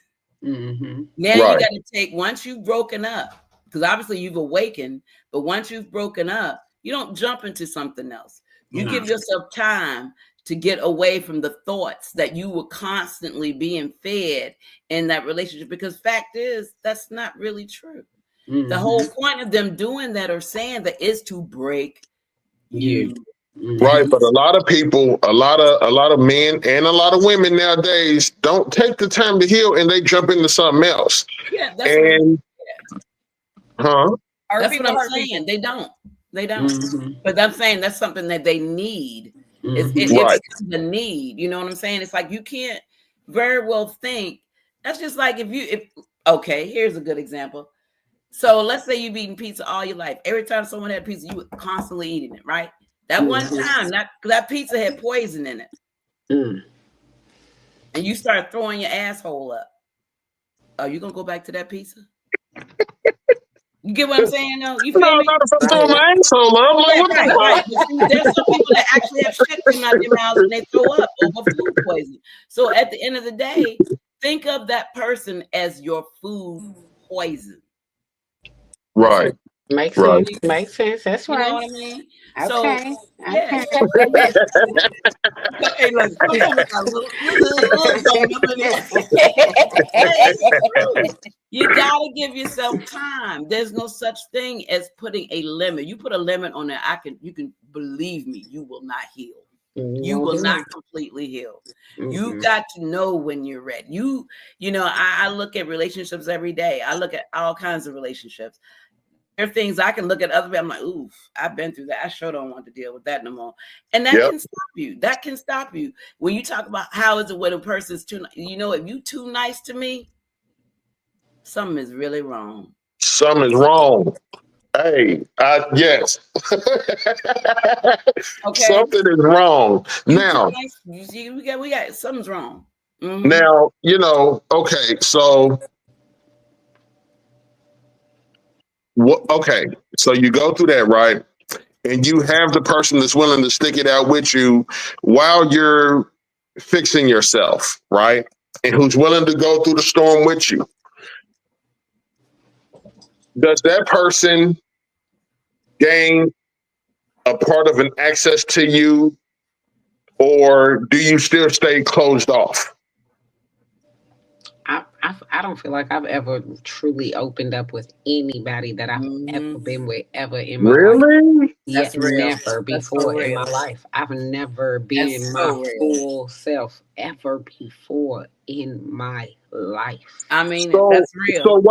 Speaker 5: Mm-hmm.
Speaker 3: Now you got to take, once you've broken up, because obviously you've awakened, but once you've broken up, you don't jump into something else. You give yourself time to get away from the thoughts that you were constantly being fed in that relationship, because fact is, that's not really true. Mm-hmm. The whole point of them doing that or saying that is to break you.
Speaker 2: Mm-hmm. Right, but a lot of people, a lot of men and a lot of women nowadays don't take the time to heal, and they jump into something else.
Speaker 3: Yeah, that's That's what I'm saying. They don't. Mm-hmm. But I'm saying that's something that they need. Mm-hmm. It's the need. You know what I'm saying? It's like you can't very well think. That's just like okay, here's a good example. So let's say you've eaten pizza all your life. Every time someone had pizza, you were constantly eating it, right? That one time, that pizza had poison in it. Mm. And you start throwing your asshole up. Are you going to go back to that pizza? You get what I'm saying, though? You feel me?
Speaker 2: Not if I'm throwing my asshole up. Like, what the
Speaker 3: right. There's some people that actually have shit coming out their mouths and they throw up over food poisoning. So at the end of the day, think of that person as your food poison.
Speaker 2: Right.
Speaker 5: Makes sense. Makes sense. That's
Speaker 3: right.
Speaker 5: You
Speaker 3: know what I mean?
Speaker 5: Okay.
Speaker 3: So,
Speaker 5: okay.
Speaker 3: Hey, look, you gotta give yourself time. There's no such thing as putting a limit. You put a limit on it, you can believe me, you will not heal. You will not completely heal. Mm-hmm. You got to know when you're ready. You know, I look at relationships every day. I look at all kinds of relationships. There are things I can look at other people. I'm like, oof, I've been through that. I sure don't want to deal with that no more. And that can stop you. That can stop you. When you talk about how is it when a person's too, if you too nice to me, something is really wrong.
Speaker 2: Something is wrong. Hey, yes. Okay. Something is wrong. Now,
Speaker 3: we got something's wrong.
Speaker 2: Mm-hmm. Now, okay, so so you go through that, right? And you have the person that's willing to stick it out with you while you're fixing yourself, right? And who's willing to go through the storm with you. Does that person gain a part of an access to you or do you still stay closed off?
Speaker 5: I don't feel like I've ever truly opened up with anybody that I've ever been with ever in my life.
Speaker 2: Really?
Speaker 5: Yet
Speaker 3: That's real.
Speaker 5: never
Speaker 3: That's
Speaker 5: before
Speaker 3: so
Speaker 5: in my
Speaker 3: real.
Speaker 5: life. I've never been
Speaker 3: That's
Speaker 5: my
Speaker 3: so real.
Speaker 5: full self ever before in my life.
Speaker 3: I mean,
Speaker 2: So,
Speaker 3: that's real.
Speaker 2: so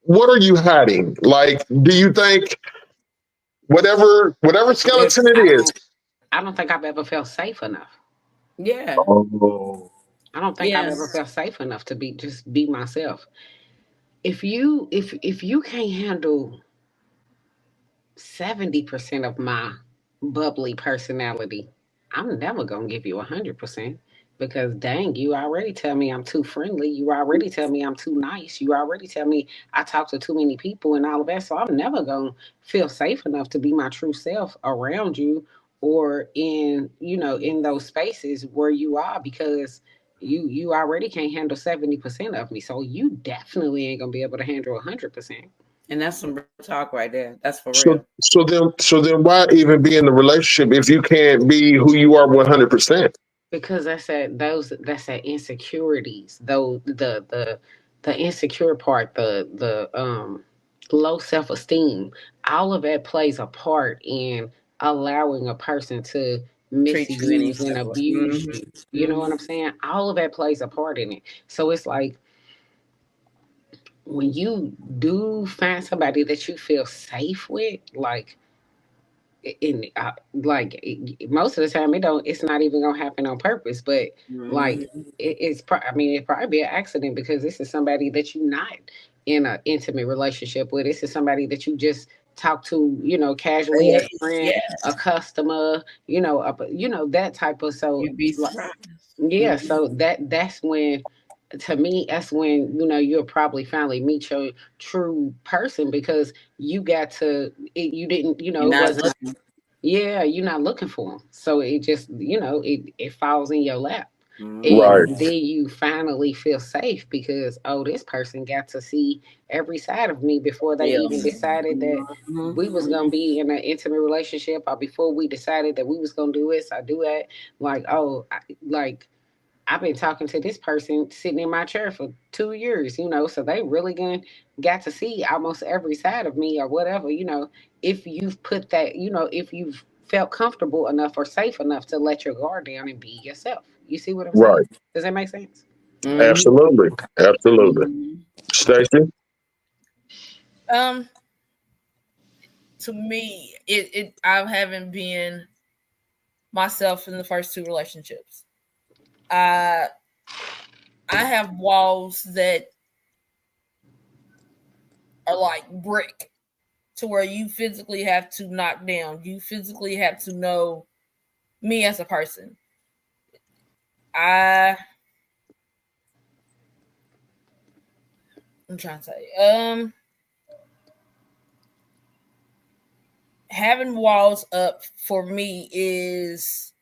Speaker 2: what are you hiding? Like, do you think whatever skeleton it is?
Speaker 5: I don't think I've ever felt safe enough.
Speaker 3: Yeah.
Speaker 2: Oh,
Speaker 5: I don't think I've ever felt safe enough to be myself. If you can't handle 70% of my bubbly personality, I'm never gonna give you 100% because dang, you already tell me I'm too friendly. You already tell me I'm too nice. You already tell me I talk to too many people and all of that. So I'm never gonna feel safe enough to be my true self around you or in those spaces where you are because you already can't handle 70% of me. So you definitely ain't gonna be able to handle 100%.
Speaker 3: And that's some real talk right there. That's for
Speaker 2: so
Speaker 3: real.
Speaker 2: so then why even be in the relationship if you can't be who you are 100%?
Speaker 5: Because that's insecurities, though the insecure part, the low self-esteem, all of that plays a part in allowing a person to
Speaker 3: Treat you any
Speaker 5: misuse and
Speaker 3: type of
Speaker 5: abuse you. You know what I'm saying? All of that plays a part in it. So it's like when you do find somebody that you feel safe with, like most of the time it's not even gonna happen on purpose, but like I mean it probably be an accident because this is somebody that you're not in an intimate relationship with. This is somebody that you just talk to, casually as a friend, a customer, that type of. So
Speaker 3: You'd be
Speaker 5: like,
Speaker 3: surprised.
Speaker 5: yeah, so that's when, to me, that's when you'll probably finally meet your true person because you got to you didn't
Speaker 3: You're
Speaker 5: it
Speaker 3: not
Speaker 5: wasn't.
Speaker 3: looking.
Speaker 5: Yeah, you're not looking for them. So it just, it falls in your lap.
Speaker 2: Right,
Speaker 5: And then you finally feel safe because, oh, this person got to see every side of me before they
Speaker 3: Real.
Speaker 5: even decided that we was going to be in an intimate relationship or before we decided that we was going to do this or do that. Like, oh, I've been talking to this person sitting in my chair for 2 years, so they really got to see almost every side of me or whatever, if you've put that, if you've felt comfortable enough or safe enough to let your guard down and be yourself. You see what I'm saying?
Speaker 2: right.
Speaker 5: Does that make sense?
Speaker 2: Absolutely. Absolutely. Stacy?
Speaker 4: Um, to me, I haven't been myself in the first two relationships. I have walls that are like brick to where you physically have to knock down. You physically have to know me as a person. I'm trying to say, having walls up for me is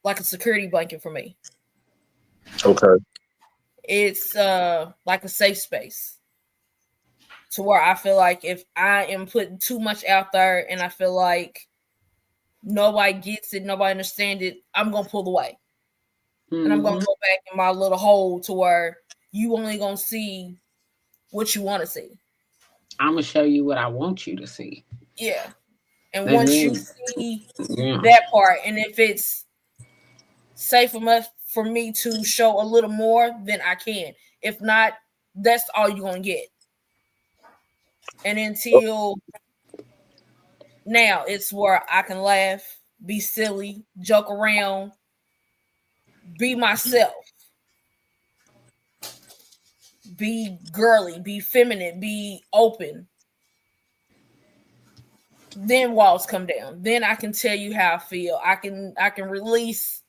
Speaker 4: like a security blanket for me.
Speaker 2: Okay.
Speaker 4: It's like a safe space to where I feel like if I am putting too much out there and I feel like nobody gets it, nobody understands it, I'm gonna pull away. And I'm gonna go back in my little hole to where you only gonna see what you want to see.
Speaker 5: I'm gonna show you what I want you to see.
Speaker 4: Yeah. And
Speaker 5: And
Speaker 4: once you
Speaker 5: then,
Speaker 4: see
Speaker 5: yeah.
Speaker 4: that part, and if it's safe enough for me to show a little more, then I can. If not, that's all you're gonna get. And until now, it's where I can laugh, be silly, joke around, be myself, be girly, be feminine, be open. Then walls come down. Then I can tell you how I feel. I can release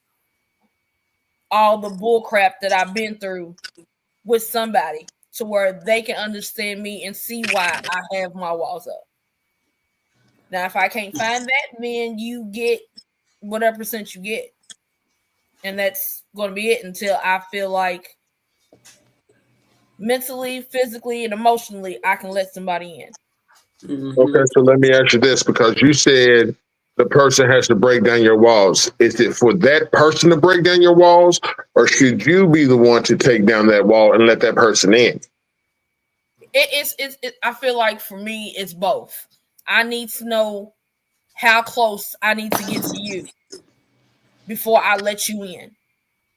Speaker 4: all the bull crap that I've been through with somebody to where they can understand me and see why I have my walls up. Now, if I can't find that, then you get whatever percent you get. And that's going to be it until I feel like mentally, physically, and emotionally, I can let somebody in.
Speaker 2: Okay, so let me ask you this because you said the person has to break down your walls? Is it for that person to break down your walls, or should you be the one to take down that wall and let that person in?
Speaker 4: I feel like for me, it's both. I need to know how close I need to get to you before I let you in.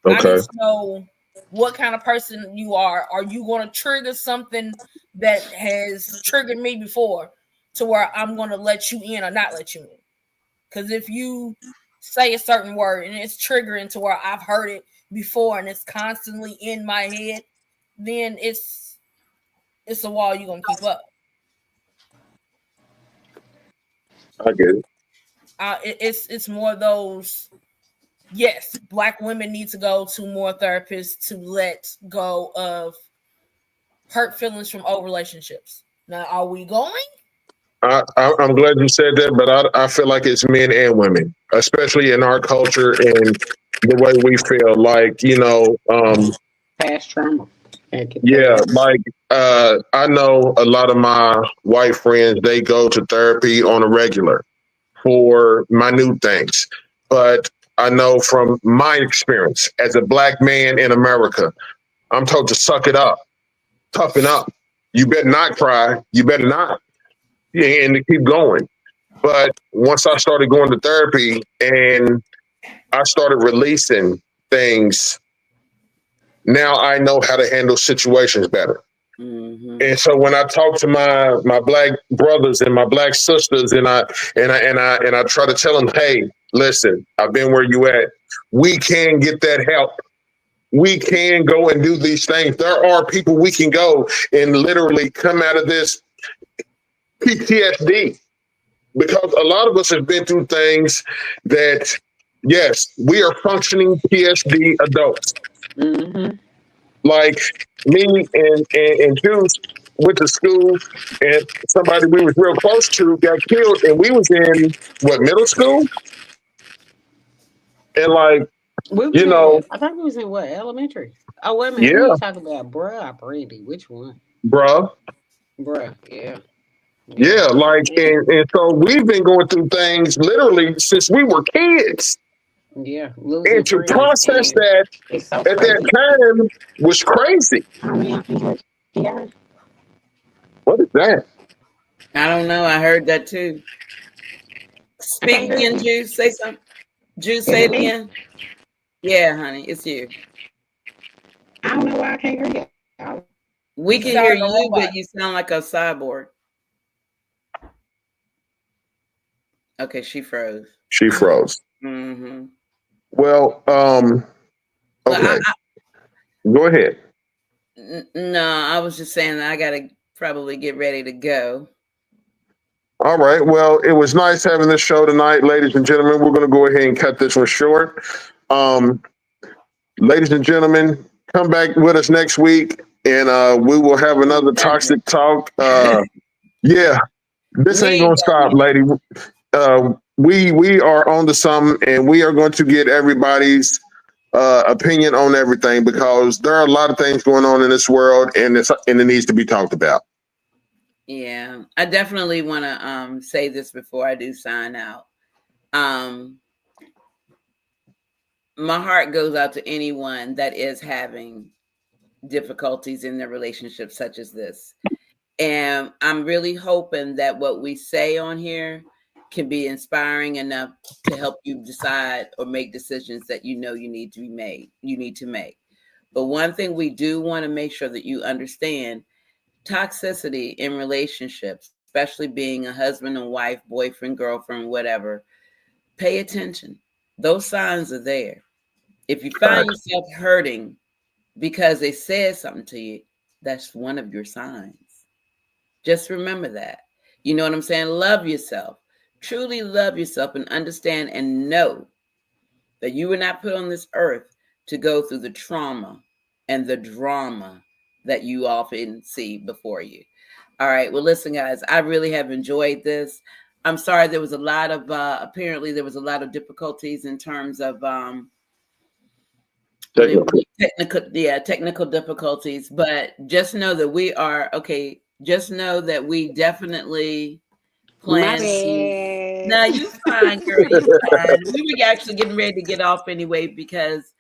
Speaker 4: I need to know what kind of person you are. Are you going to trigger something that has triggered me before to where I'm going to let you in or not let you in? Because if you say a certain word and it's triggering to where I've heard it before and it's constantly in my head, then it's a wall you're going to keep up.
Speaker 2: I get it.
Speaker 4: It's more those. Yes, Black women need to go to more therapists to let go of hurt feelings from old relationships. Now, are we going?
Speaker 2: I'm glad you said that, but I feel like it's men and women, especially in our culture and the way we feel. Like,
Speaker 5: Past trauma.
Speaker 2: yeah, like I know a lot of my white friends, they go to therapy on a regular for minute things. But I know from my experience as a Black man in America, I'm told to suck it up, toughen up. You better not cry. You better not. Yeah, and to keep going. But once I started going to therapy and I started releasing things, now I know how to handle situations better.
Speaker 3: Mm-hmm.
Speaker 2: And so when I talk to my Black brothers and my Black sisters, and I try to tell them, hey, listen, I've been where you at. We can get that help. We can go and do these things. There are people we can go and literally come out of this PTSD, because a lot of us have been through things that, yes, we are functioning PSD adults.
Speaker 5: Mm-hmm.
Speaker 2: Like me and Juice went to school, and somebody we was real close to got killed, and we was in middle school, and like,
Speaker 5: We was I thought we was in what, elementary? Oh, wait a minute. Who
Speaker 2: yeah,
Speaker 5: you talking about? Bruh or Brandy? Which one?
Speaker 2: bruh.
Speaker 5: Bruh, yeah.
Speaker 2: Yeah, like, and so we've been going through things literally since we were kids.
Speaker 5: Yeah, losing
Speaker 2: And to
Speaker 5: friends.
Speaker 2: process that
Speaker 5: It's so
Speaker 2: at that time was crazy. What is that?
Speaker 3: I don't know. I heard that too. Speak again, Juice. Say something. Juice, say it again. Yeah, honey, it's you.
Speaker 5: I don't know why I can't hear you.
Speaker 3: We can hear you, but you sound like a cyborg. Okay, she froze.
Speaker 2: She froze.
Speaker 3: Mm-hmm.
Speaker 2: Well, okay. Go ahead.
Speaker 3: No, I was just saying that I got to probably get ready to go.
Speaker 2: All right. Well, it was nice having this show tonight, ladies and gentlemen. We're going to go ahead and cut this one short. Ladies and gentlemen, come back with us next week, and we will have another toxic talk. Yeah, this ain't going to stop, lady. We are on to something, and we are going to get everybody's opinion on everything, because there are a lot of things going on in this world, and it needs to be talked about.
Speaker 3: Yeah, I definitely want to say this before I do sign out. My heart goes out to anyone that is having difficulties in their relationship such as this. And I'm really hoping that what we say on here can be inspiring enough to help you decide or make decisions that you know you need to make. But one thing we do want to make sure that you understand: toxicity in relationships, especially being a husband and wife, boyfriend, girlfriend, whatever, pay attention. Those signs are there. If you find yourself hurting because they said something to you, that's one of your signs. Just remember that. You know what I'm saying? Love yourself. Truly love yourself, and understand and know that you were not put on this earth to go through the trauma and the drama that you often see before you. All right. Well, listen, guys, I really have enjoyed this. I'm sorry there was a lot of apparently there was a lot of difficulties in terms of technical difficulties, but just know that we are okay. Just know that we definitely plan to
Speaker 5: bad.
Speaker 3: No, you fine, girl. You fine. We were actually getting ready to get off anyway because,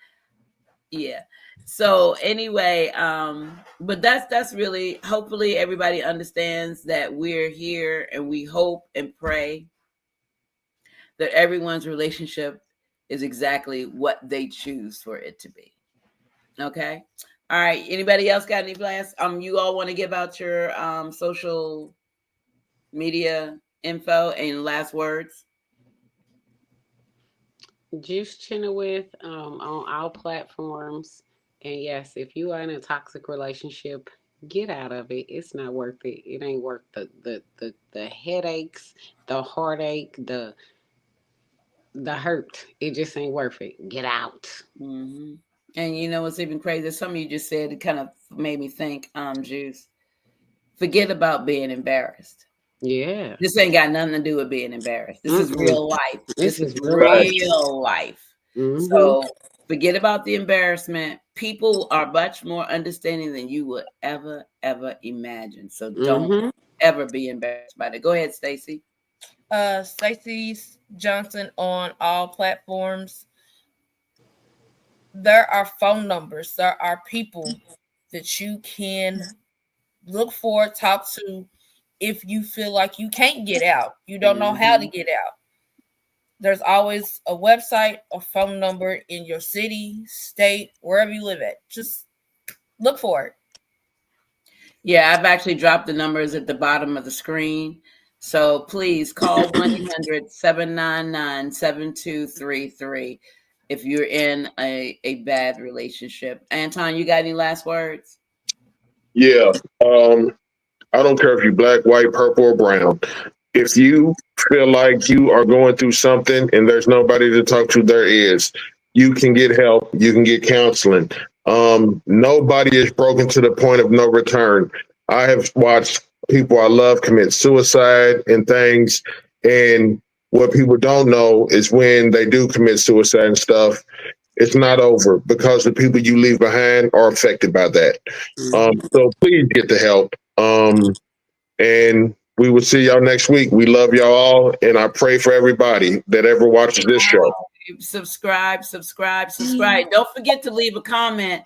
Speaker 3: yeah. So anyway, but that's really, hopefully everybody understands that we're here, and we hope and pray that everyone's relationship is exactly what they choose for it to be. Okay. All right. Anybody else got any plans? You all want to give out your social media info and last words?
Speaker 5: Juice Chenoweth on all platforms. And yes, if you are in a toxic relationship, get out of it. It's not worth it. It ain't worth the headaches, the heartache, the hurt. It just ain't worth it. Get out.
Speaker 3: Mm-hmm. And you know what's even crazy? Something you just said, it kind of made me think, Juice. Forget about being embarrassed.
Speaker 5: Yeah.
Speaker 3: This ain't got nothing to do with being embarrassed. This is real life. This is
Speaker 5: real
Speaker 3: real life.
Speaker 5: Mm-hmm.
Speaker 3: So forget about the embarrassment. People are much more understanding than you would ever imagine. So don't ever be embarrassed by it. Go ahead, Stacy.
Speaker 4: Stacy Johnson on all platforms. There are phone numbers. There are people that you can look for, talk to, if you feel like you can't get out. You don't know how to get out. There's always a website, a phone number in your city, state, wherever you live at. Just look for it.
Speaker 3: Yeah, I've actually dropped the numbers at the bottom of the screen. So please call 1-800-799-7233 if you're in a bad relationship. Anton, you got any last words?
Speaker 2: Yeah. I don't care if you're black, white, purple, or brown. If you feel like you are going through something and there's nobody to talk to, there is. You can get help. You can get counseling. Nobody is broken to the point of no return. I have watched people I love commit suicide and things. And what people don't know is when they do commit suicide and stuff, it's not over because the people you leave behind are affected by that. So please get the help. And we will see y'all next week. We love y'all all. And I pray for everybody that ever watches this show.
Speaker 3: Subscribe. Don't forget to leave a comment.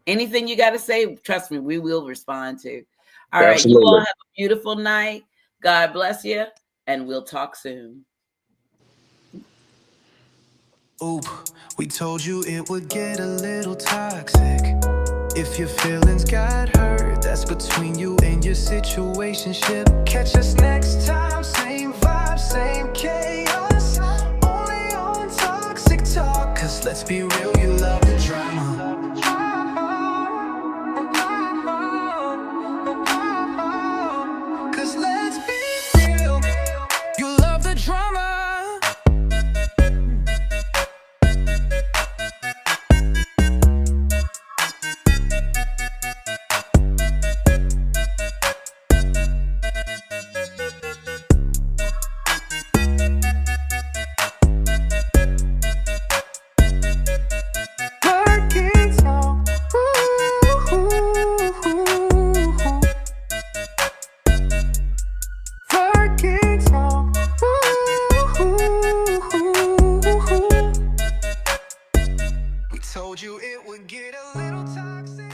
Speaker 3: Anything you got to say, trust me, we will respond to. All right. You all have a beautiful night. God bless you. And we'll talk soon.
Speaker 1: Oop, we told you it would get a little toxic. If your feelings got hurt, that's between you and your situationship. Catch us next time, same vibe, same chaos. Only on Toxic Talk, 'cause let's be real, you love the drama. Told you it would get a little toxic.